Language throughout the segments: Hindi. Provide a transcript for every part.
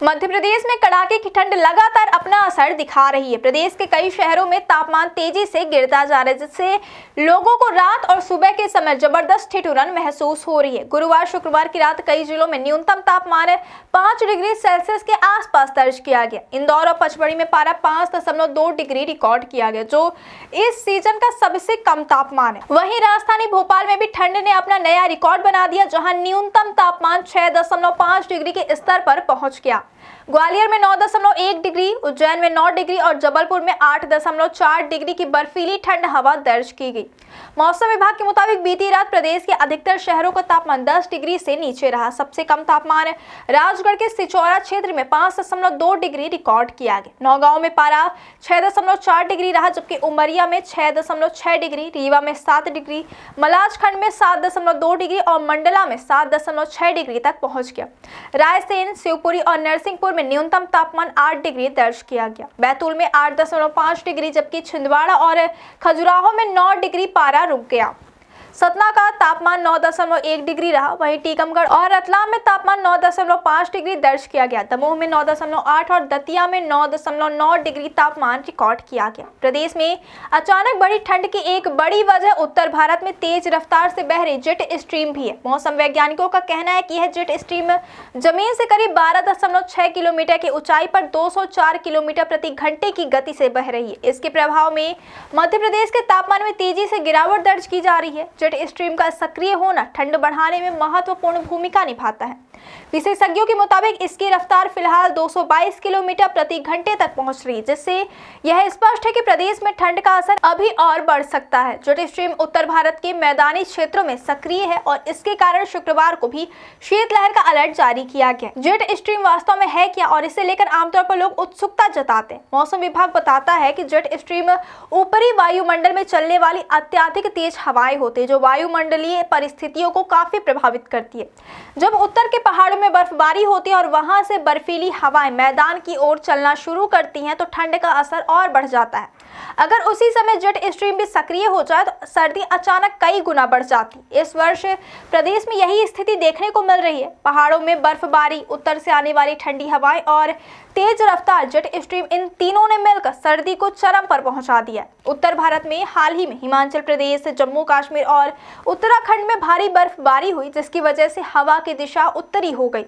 मध्य प्रदेश में कड़ाके की ठंड लगातार अपना असर दिखा रही है। प्रदेश के कई शहरों में तापमान तेजी से गिरता जा रहा है, जिससे लोगों को रात और सुबह के समय जबरदस्त ठिठुरन महसूस हो रही है। गुरुवार शुक्रवार की रात कई जिलों में न्यूनतम तापमान 5 डिग्री सेल्सियस के आसपास दर्ज किया गया। इंदौर और पचमढ़ी में पारा 5.2 डिग्री रिकॉर्ड किया गया, जो इस सीजन का सबसे कम तापमान है। वहीं राजधानी भोपाल में भी ठंड ने अपना नया रिकॉर्ड बना दिया, जहां न्यूनतम तापमान 6.5 डिग्री के स्तर पर पहुंच गया। ग्वालियर में 9.1 डिग्री, उज्जैन में 9 डिग्री और जबलपुर में 8.4 डिग्री की बर्फीली ठंड हवा दर्ज की गई। मौसम विभाग के मुताबिक बीती रात प्रदेश के अधिकतर शहरों का तापमान 10 डिग्री से नीचे रहा। सबसे कम तापमान राजगढ़ के सिचौरा क्षेत्र में 5.2 डिग्री रिकॉर्ड किया गया। नौगांव में पारा 6.4 डिग्री रहा, जबकि उमरिया में 6.6 डिग्री, रीवा में 7 डिग्री, मलाजखंड में 7.2 डिग्री और मंडला में 7.6 डिग्री तक पहुंच गया। रायसेन, शिवपुरी और नरसिंहपुर में न्यूनतम तापमान 8 डिग्री दर्ज किया गया। बैतूल में 8.5 डिग्री, जबकि छिंदवाड़ा और खजुराहो में 9 डिग्री पारा रुक गया। सतना का तापमान 9.1 डिग्री रहा। वहीं टीकमगढ़ और रतलाम में तापमान 9.5 डिग्री दर्ज किया गया। दमोह में 9.8 और दतिया में 9.9 डिग्री तापमान रिकॉर्ड किया गया। प्रदेश में अचानक बढ़ी ठंड की एक बड़ी वजह उत्तर भारत में तेज रफ्तार से बह रही जेट स्ट्रीम भी है। मौसम वैज्ञानिकों का कहना है कि यह जेट स्ट्रीम जमीन से करीब 12.6 किलोमीटर की ऊंचाई पर 204 किलोमीटर प्रति घंटे की गति से बह रही है। इसके प्रभाव में मध्य प्रदेश के तापमान में तेजी से गिरावट दर्ज की जा रही है। जेट स्ट्रीम का सक्रिय होना ठंड बढ़ाने में महत्वपूर्ण भूमिका निभाता है। विशेषज्ञों के मुताबिक इसकी रफ्तार फिलहाल 222 किलोमीटर प्रति घंटे तक पहुंच रही है, जिससे यह स्पष्ट है कि प्रदेश में ठंड का असर अभी और बढ़ सकता है। जेट स्ट्रीम उत्तर भारत के मैदानी क्षेत्रों में सक्रिय है और इसके कारण शुक्रवार को भी शीतलहर का अलर्ट जारी किया गया। जेट स्ट्रीम वास्तव में है क्या और इसे लेकर आमतौर पर लोग उत्सुकता जताते हैं। मौसम विभाग बताता है कि जेट स्ट्रीम ऊपरी वायुमंडल में चलने वाली अत्यधिक तेज हवाएं होती है, जो वायुमंडलीय परिस्थितियों को काफी प्रभावित करती है। जब उत्तर के पहाड़ों में बर्फबारी होती है और वहां से बर्फीली हवाएं मैदान की ओर चलना शुरू करती हैं, तो ठंड का असर और बढ़ जाता है। अगर उसी समय जेट स्ट्रीम भी सक्रिय हो जाए तो सर्दी अचानक कई गुना बढ़ जाती। इस वर्ष प्रदेश में यही स्थिति देखने को मिल रही है। पहाड़ों में बर्फबारी, उत्तर से आने वाली ठंडी हवाएं और तेज रफ्तार जेट स्ट्रीम, इन तीनों ने मिलकर सर्दी को चरम पर पहुंचा दिया। उत्तर भारत में हाल ही में हिमाचल प्रदेश, जम्मू कश्मीर और उत्तराखंड में भारी बर्फबारी हुई, जिसकी वजह से हवा की दिशा उत्तरी हो गई।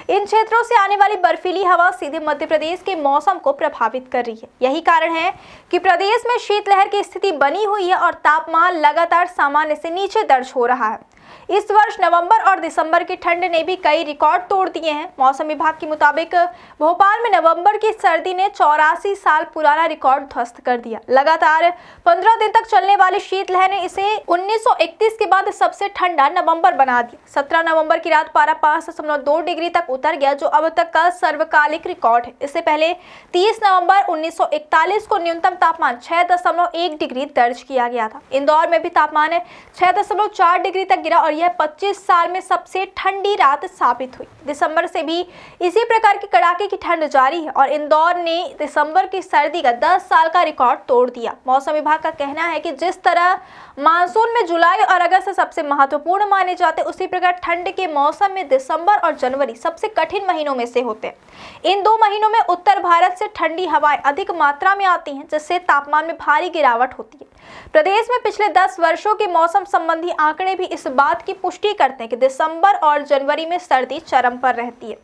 इन क्षेत्रों से आने वाली बर्फीली हवा सीधे मध्य प्रदेश के मौसम को प्रभावित कर रही है। यही कारण है कि प्रदेश में शीतलहर की स्थिति बनी हुई है और तापमान लगातार सामान्य से नीचे दर्ज हो रहा है। इस वर्ष नवंबर और दिसंबर की ठंड ने भी कई रिकॉर्ड तोड़ दिए हैं। मौसम विभाग के मुताबिक भोपाल में नवंबर की सर्दी ने 84 साल पुराना रिकॉर्ड ध्वस्त कर दिया। लगातार 15 दिन तक चलने वाली शीतलहर ने इसे 1931 के बाद सबसे ठंडा नवंबर बना दिया। 17 नवंबर की रात पारा 5.2 डिग्री तक उतर गया, जो अब तक का सर्वकालिक रिकॉर्ड है। इससे पहले 30 नवंबर 1941 को न्यूनतम तापमान 6.1 डिग्री दर्ज किया गया था। इंदौर में भी तापमान 6.4 डिग्री तक गिरा और यह 25 साल में सबसे ठंडी रात साबित हुई। दिसंबर से भी इसी प्रकार की कड़ाके की ठंड जारी है और इंदौर ने दिसंबर की सर्दी का 10 साल का रिकॉर्ड तोड़ दिया। मौसम विभाग का कहना है कि जिस तरह मानसून में जुलाई और अगस्त सबसे महत्वपूर्ण माने जाते, उसी प्रकार ठंड के मौसम में दिसंबर और जनवरी सबसे कठिन महीनों में से होते हैं। इन 2 महीनों में उत्तर भारत से ठंडी हवाएं अधिक मात्रा में आती हैं, जिससे तापमान में भारी गिरावट होती है। प्रदेश में पिछले 10 वर्षों के मौसम संबंधी आंकड़े भी इस बात की पुष्टि करते हैं कि दिसंबर और जनवरी में सर्दी चरम पर रहती है।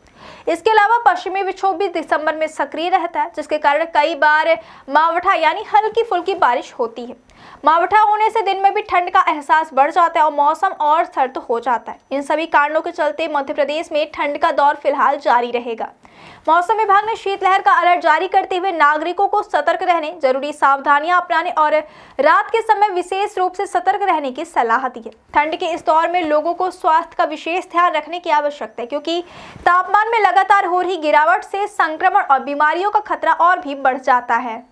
इसके अलावा पश्चिमी विक्षोभ भी दिसंबर में सक्रिय रहता है, जिसके कारण कई बार मावठा यानी हल्की फुल्की बारिश होती है। मावठा होने से दिन में भी ठंड का एहसास बढ़ जाता है और मौसम और सर्द हो जाता है। इन सभी कारणों के चलते मध्य प्रदेश में ठंड का दौर फिलहाल जारी रहेगा। मौसम विभाग ने शीतलहर का अलर्ट जारी करते हुए नागरिकों को सतर्क रहने, जरूरी सावधानियां अपनाने और रात के समय विशेष रूप से सतर्क रहने की सलाह दी है। ठंड के इस दौर में लोगों को स्वास्थ्य का विशेष ध्यान रखने की आवश्यकता है, क्योंकि तापमान में लगातार हो रही गिरावट से संक्रमण और बीमारियों का खतरा और भी बढ़ जाता है।